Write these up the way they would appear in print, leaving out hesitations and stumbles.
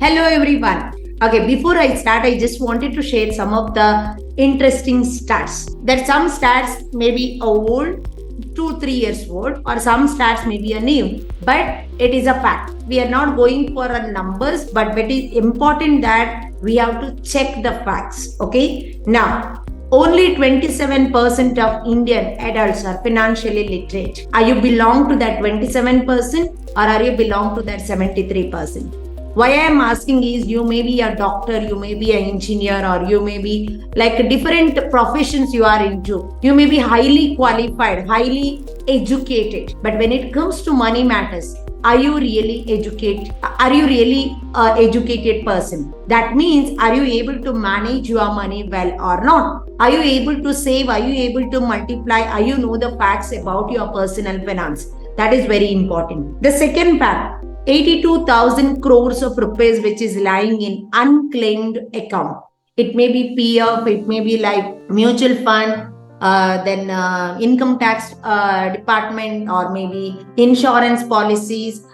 Hello everyone. Okay, before I start, I just wanted to share some of the interesting stats. That some stats may be old, 2-3 years old, or some stats may be a new, but it is a fact. We are not going for a numbers, but it is important that we have to check the facts. Okay, now only 27% of Indian adults are financially literate. Are you belong to that 27% or are you belong to that 73%? Why I am asking is you may be a doctor, you may be an engineer, or you may be like different professions you are into. You may be highly qualified, highly educated. But when it comes to money matters, are you really educated? Are you really an educated person? That means, are you able to manage your money well or not? Are you able to save? Are you able to multiply? Are you know the facts about your personal finance? That is very important. The second fact, 82,000 crores of rupees which is lying in unclaimed account. It may be PF, it may be like mutual fund, then income tax department, or maybe insurance policies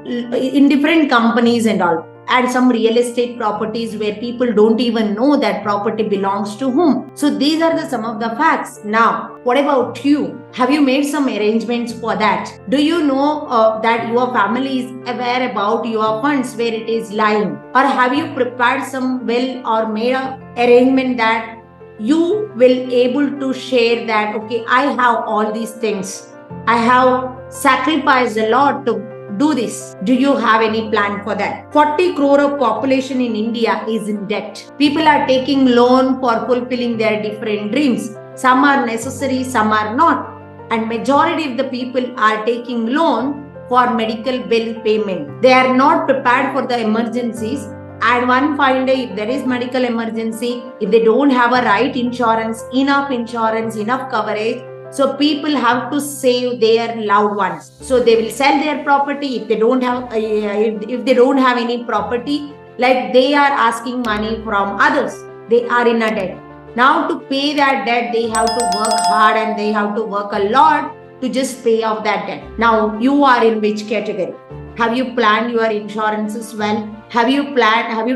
in different companies and all. And some real estate properties where people don't even know that property belongs to whom. So these are some of the facts. Now, what about you? Have you made some arrangements for that? Do you know that your family is aware about your funds where it is lying? Or have you prepared some will or made a arrangement that you will able to share that, okay, I have all these things. I have sacrificed a lot to do this. Do you have any plan for that? 40 crore of population in India is in debt. People are taking loan for fulfilling their different dreams. Some are necessary, some are not. And majority of the people are taking loan for medical bill payment. They are not prepared for the emergencies. And one fine day, if there is medical emergency, if they don't have a right insurance, enough coverage, so people have to save their loved ones. So they will sell their property if they don't have any property. Like they are asking money from others. They are in a debt. Now to pay that debt, they have to work hard and they have to work a lot to just pay off that debt. Now you are in which category? Have you planned your insurances well? Have you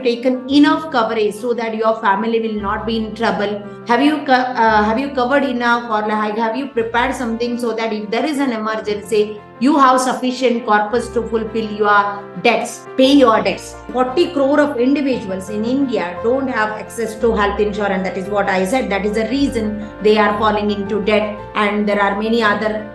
taken enough coverage so that your family will not be in trouble? Have you covered enough, or like have you prepared something so that if there is an emergency, you have sufficient corpus to fulfill your debts, pay your debts? 40 crore of individuals in India don't have access to health insurance. That is what I said. That is the reason they are falling into debt, and there are many other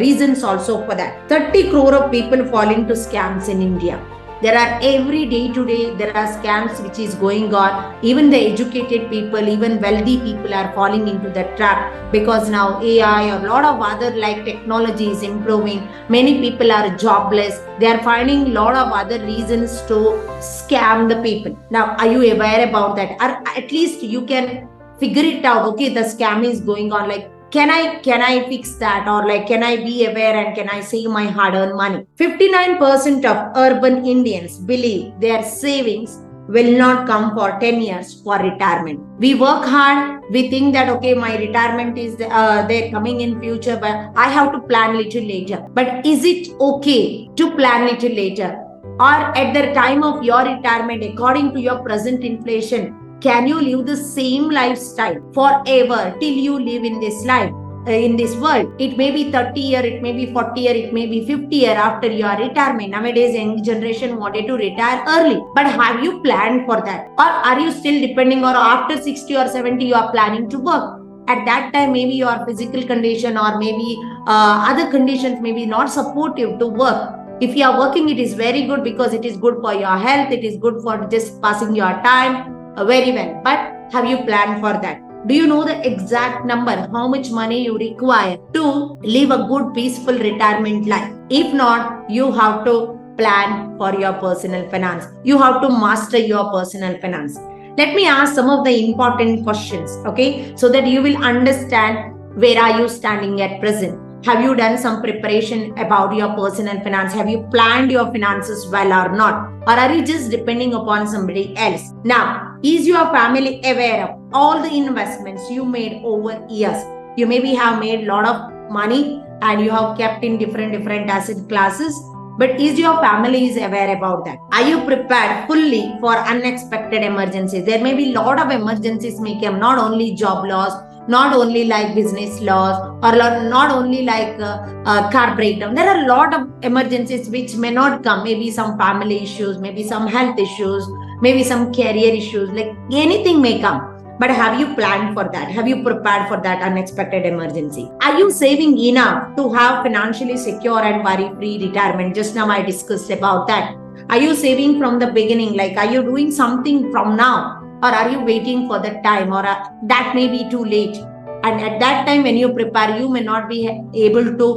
reasons also for that. 30 crore of people fall into scams in India. There are every day today, there are scams which is going on. Even the educated people, even wealthy people are falling into that trap, because now AI or a lot of other like technology is improving. Many people are jobless. They are finding a lot of other reasons to scam the people. Now, are you aware about that? Or at least you can figure it out. Okay, the scam is going on. Like, can I fix that? Or like, can I be aware and can I save my hard-earned money? 59% of urban Indians believe their savings will not come for 10 years for retirement. We work hard. We think that, okay, my retirement is they're coming in future, but I have to plan little later. But is it okay to plan little later? Or at the time of your retirement, according to your present inflation, can you live the same lifestyle forever till you live in this life, in this world? It may be 30 years, it may be 40 years, it may be 50 years after your retirement. Nowadays, young generation wanted to retire early. But have you planned for that? Or are you still depending, or after 60 or 70 you are planning to work? At that time, maybe your physical condition or maybe other conditions may be not supportive to work. If you are working, it is very good because it is good for your health. It is good for just passing your time. Very well. But have you planned for that? Do you know the exact number, how much money you require to live a good, peaceful retirement life? If not, you have to plan for your personal finance. You have to master your personal finance. Let me ask some of the important questions, okay? So that you will understand where are you standing at present. Have you done some preparation about your personal finance? Have you planned your finances well or not? Or are you just depending upon somebody else? Now, is your family aware of all the investments you made over years? You maybe have made a lot of money and you have kept in different asset classes. But is your family is aware about that? Are you prepared fully for unexpected emergencies? There may be a lot of emergencies may come, not only job loss, not only like business loss, or not only like car breakdown. There are a lot of emergencies which may not come. Maybe some family issues, maybe some health issues, maybe some career issues, like anything may come. But have you planned for that? Have you prepared for that unexpected emergency? Are you saving enough to have financially secure and worry-free retirement? Just now I discussed about that. Are you saving from the beginning? Like, are you doing something from now? Or are you waiting for the time? Or that may be too late. And at that time, when you prepare, you may not be able to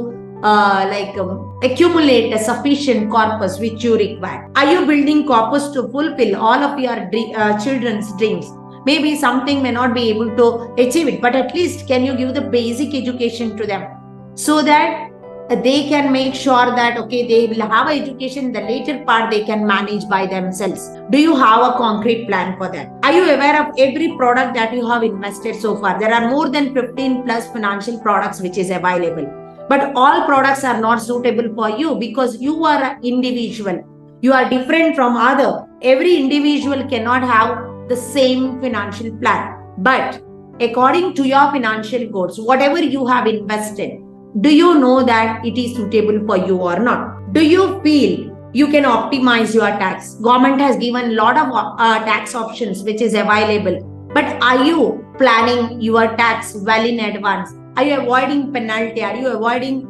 accumulate a sufficient corpus which you require. Are you building corpus to fulfill all of your children's dreams? Maybe something may not be able to achieve it, but at least can you give the basic education to them so that they can make sure that, okay, they will have education, the later part they can manage by themselves. Do you have a concrete plan for that? Are you aware of every product that you have invested so far? There are more than 15 plus financial products which is available. But all products are not suitable for you because you are an individual. You are different from other. Every individual cannot have the same financial plan. But according to your financial goals, whatever you have invested, do you know that it is suitable for you or not? Do you feel you can optimize your tax? Government has given a lot of tax options which is available. But are you planning your tax well in advance? Are you avoiding penalty? Are you avoiding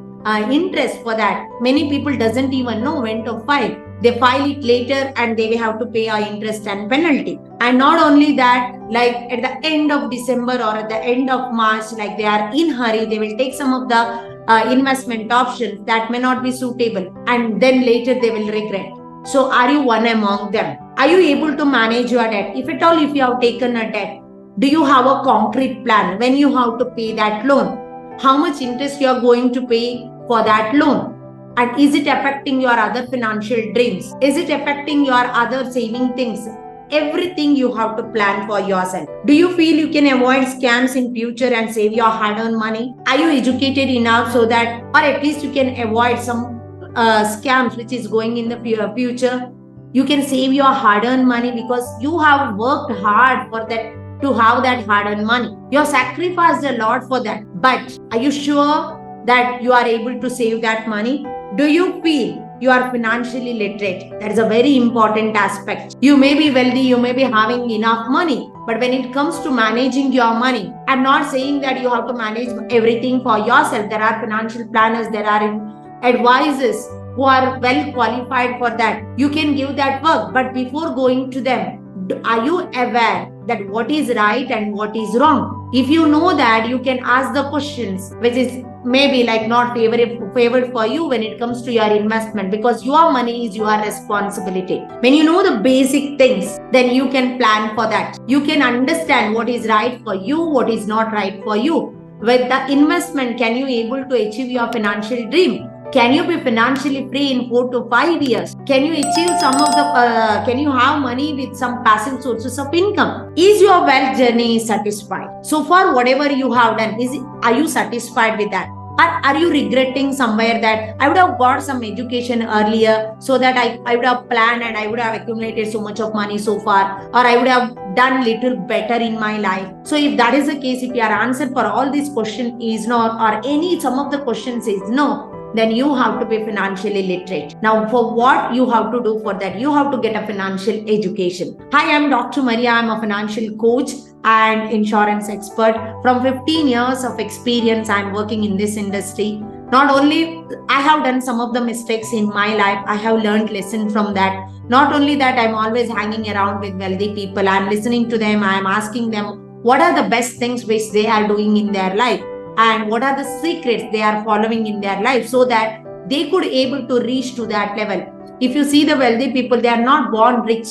interest for that? Many people doesn't even know when to file. They file it later and they will have to pay our interest and penalty. And not only that, like at the end of December or at the end of March, like they are in hurry, they will take some of the investment options that may not be suitable, and then later they will regret. So are you one among them? Are you able to manage your debt? If at all, if you have taken a debt, do you have a concrete plan when you have to pay that loan? How much interest you are going to pay for that loan? And is it affecting your other financial dreams? Is it affecting your other saving things? Everything you have to plan for yourself. Do you feel you can avoid scams in future and save your hard-earned money? Are you educated enough so that, or at least you can avoid some scams which is going in the future? You can save your hard-earned money because you have worked hard for that, to have that hard-earned money. You have sacrificed a lot for that. But are you sure that you are able to save that money? Do you feel you are financially literate? That is a very important aspect. You may be wealthy, you may be having enough money, but when it comes to managing your money, I'm not saying that you have to manage everything for yourself. There are financial planners, there are advisors who are well qualified for that. You can give that work, but before going to them, are you aware that what is right and what is wrong? If you know that, you can ask the questions which is maybe like not favored for you when it comes to your investment, because your money is your responsibility. When you know the basic things, then you can plan for that. You can understand what is right for you, what is not right for you. With the investment, can you able to achieve your financial dream? Can you be financially free in 4 to 5 years? Can you achieve some of the, can you have money with some passive sources of income? Is your wealth journey satisfied? So far, whatever you have done, are you satisfied with that? Or are you regretting somewhere that I would have got some education earlier so that I would have planned and I would have accumulated so much of money so far, or I would have done little better in my life? So if that is the case, if your answer for all these questions is no, or some of the questions is no, then you have to be financially literate. Now, for what you have to do for that? You have to get a financial education. Hi, I'm Dr. Maria. I'm a financial coach and insurance expert. From 15 years of experience, I'm working in this industry. Not only I have done some of the mistakes in my life, I have learned lesson from that. Not only that, I'm always hanging around with wealthy people. I'm listening to them. I'm asking them what are the best things which they are doing in their life, and what are the secrets they are following in their life so that they could able to reach to that level. If you see the wealthy people, they are not born rich.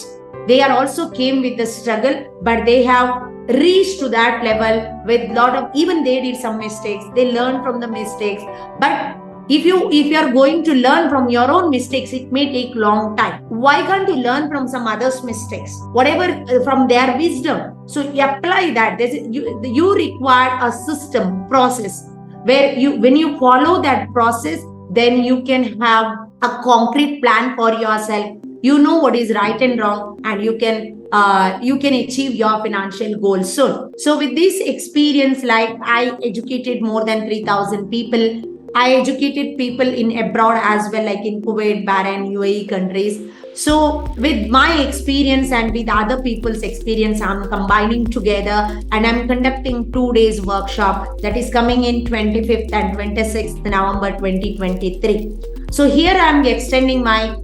They are also came with the struggle, but they have reached to that level with lot of, even they did some mistakes. They learned from the mistakes. But if you are going to learn from your own mistakes, it may take long time. Why can't you learn from some others' mistakes? Whatever from their wisdom. So you apply that. You require a system, process, where when you follow that process, then you can have a concrete plan for yourself. You know what is right and wrong, and you can achieve your financial goals soon. So with this experience, like I educated more than 3,000 people. I educated people in abroad as well, like in Kuwait, Bahrain, UAE countries. So with my experience and with other people's experience, I'm combining together and I'm conducting 2 days workshop that is coming in 25th and 26th November 2023. So here I'm extending my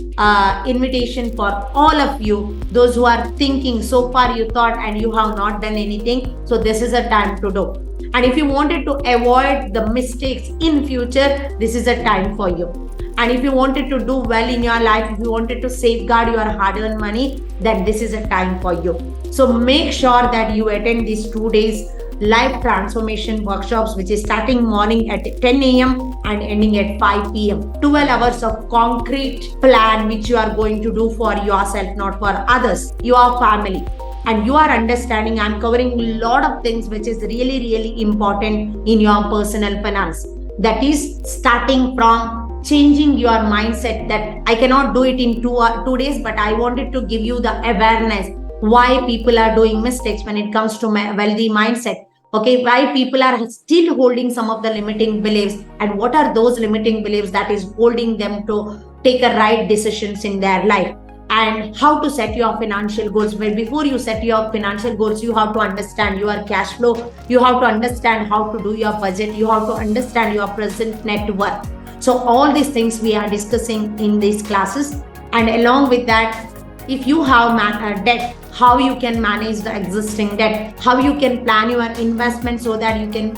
invitation for all of you, those who are thinking so far you thought and you have not done anything. So this is a time to do. And if you wanted to avoid the mistakes in future, this is a time for you. And if you wanted to do well in your life, if you wanted to safeguard your hard-earned money, then this is a time for you. So make sure that you attend these 2 days live transformation workshops, which is starting morning at 10 a.m. and ending at 5 p.m. 12 hours of concrete plan which you are going to do for yourself, not for others, your family. And you are understanding I'm covering a lot of things which is really, really important in your personal finance. That is starting from changing your mindset that I cannot do it in 2 days, but I wanted to give you the awareness why people are doing mistakes when it comes to wealthy mindset. Okay, why people are still holding some of the limiting beliefs, and what are those limiting beliefs that is holding them to take a right decisions in their life, and how to set your financial goals. Well, before you set your financial goals, you have to understand your cash flow, you have to understand how to do your budget, you have to understand your present net worth. So all these things we are discussing in these classes. And along with that, if you have debt, how you can manage the existing debt, how you can plan your investment so that you can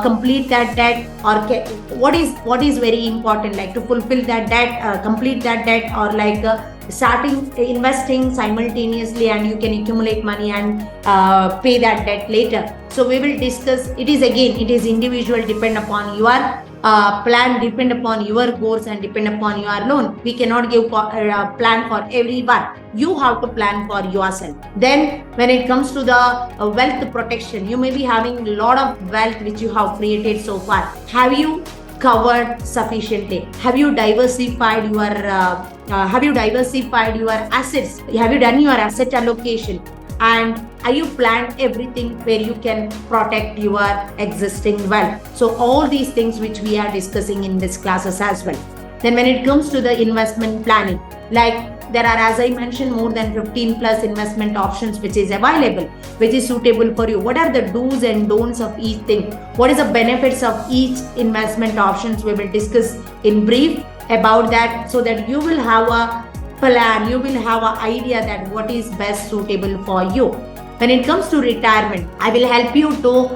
complete that debt, or what is very important, like to fulfill that debt, complete that debt, or like starting investing simultaneously, and you can accumulate money and pay that debt later. So we will discuss. It is individual, depend upon your plan, depend upon your goals, and depend upon your loan. We cannot give plan for everyone. You have to plan for yourself. Then when it comes to the wealth protection, you may be having a lot of wealth which you have created so far. Have you covered sufficiently? Have you diversified your assets? Have you done your asset allocation? And are you planned everything where you can protect your existing wealth? So all these things which we are discussing in this classes as well. Then when it comes to the investment planning, like there are, as I mentioned, more than 15 plus investment options which is available, which is suitable for you. What are the do's and don'ts of each thing? What is the benefits of each investment options? We will discuss in brief about that, so that you will have a plan, you will have an idea that what is best suitable for you. When it comes to retirement, I will help you to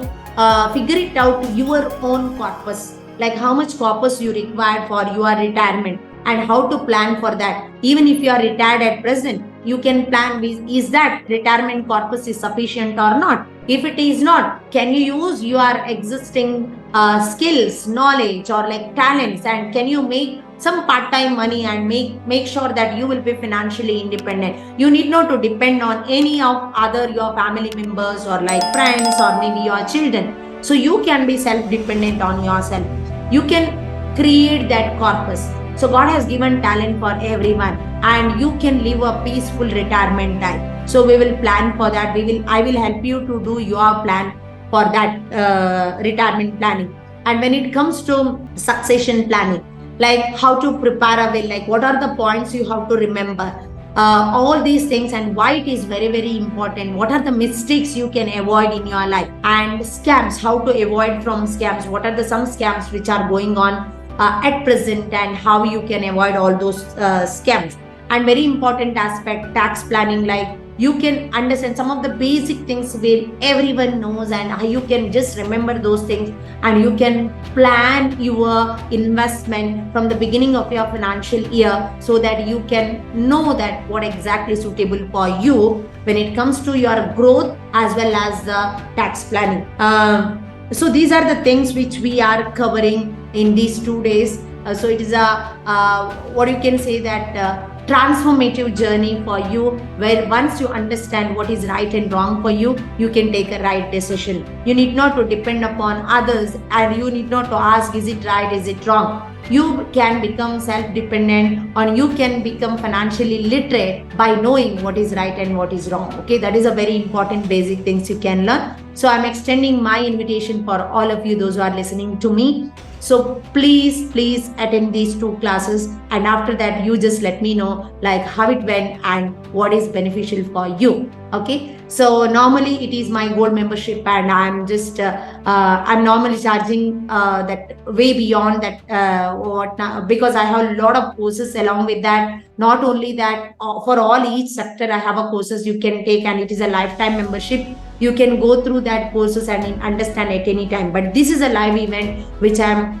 figure it out your own purpose, like how much corpus you require for your retirement and how to plan for that. Even if you are retired at present, you can plan, is that retirement corpus is sufficient or not? If it is not, can you use your existing skills, knowledge, or like talents, and can you make some part-time money and make sure that you will be financially independent? You need not to depend on any of other your family members or like friends or maybe your children. So you can be self-dependent on yourself. You can create that corpus. So God has given talent for everyone, and you can live a peaceful retirement life. So we will plan for that. I will help you to do your plan for that retirement planning. And when it comes to succession planning, like how to prepare a will, like what are the points you have to remember, all these things, and why it is very, very important. What are the mistakes you can avoid in your life, and scams, how to avoid from scams. What are the some scams which are going on at present, and how you can avoid all those scams. And very important aspect, tax planning, like you can understand some of the basic things where everyone knows, and how you can just remember those things, and you can plan your investment from the beginning of your financial year, so that you can know that what exactly is suitable for you when it comes to your growth as well as the tax planning. So these are the things which we are covering in these 2 days. So it is a what you can say that transformative journey for you, where once you understand what is right and wrong for you, you can take a right decision. You need not to depend upon others, and you need not to ask, is it right, is it wrong? you can become self-dependent, or you can become financially literate by knowing what is right and what is wrong. Okay, that is a very important basic things you can learn. So I'm extending my invitation for all of you, those who are listening to me. So please attend these 2 classes, and after that you just let me know like how it went and what is beneficial for you. Okay, so normally it is my gold membership, and I'm normally charging that way beyond that because I have a lot of courses along with that. Not only that, for all each sector I have a courses you can take, and it is a lifetime membership. You can go through that courses and understand at any time. But this is a live event which I'm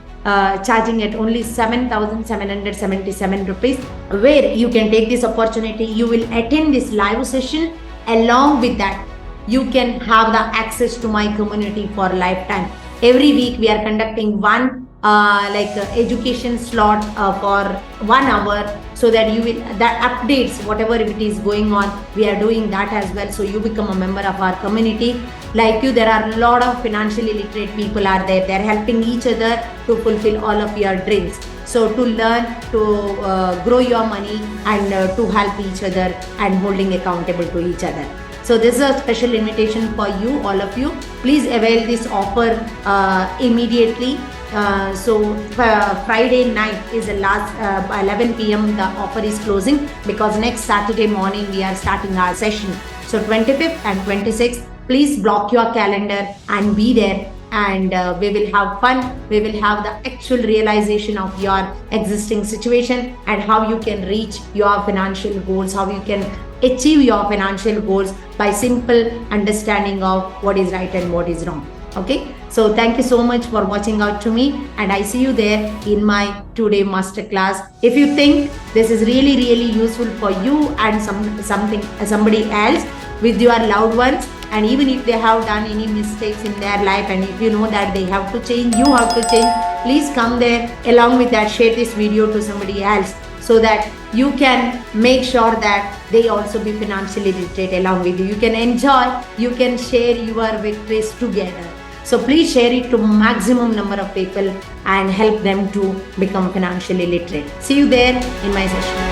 charging at only 7,777 rupees, where you can take this opportunity. You will attend this live session. Along with that, you can have the access to my community for lifetime. Every week we are conducting one education slot for 1 hour, so that you will, that updates whatever it is going on, we are doing that as well. So you become a member of our community. Like you, there are a lot of financially literate people are there. They are helping each other to fulfill all of your dreams. So to learn, to grow your money, and to help each other and holding accountable to each other. So this is a special invitation for you, all of you. Please avail this offer immediately. Friday night is the last, 11 p.m. the offer is closing, because next Saturday morning we are starting our session. So 25th and 26th, please block your calendar and be there. And we will have fun. We will have the actual realization of your existing situation and how you can reach your financial goals, how you can achieve your financial goals by simple understanding of what is right and what is wrong. Okay, so thank you so much for watching out to me, and I see you there in my 2-day masterclass. If you think this is really useful for you and somebody else with your loved ones, and even if they have done any mistakes in their life, and if you know that they have to change, you have to change, please come there. Along with that, share this video to somebody else, so that you can make sure that they also be financially literate along with you. You can enjoy, you can share your victories together. So please share it to maximum number of people and help them to become financially literate. See you there in my session.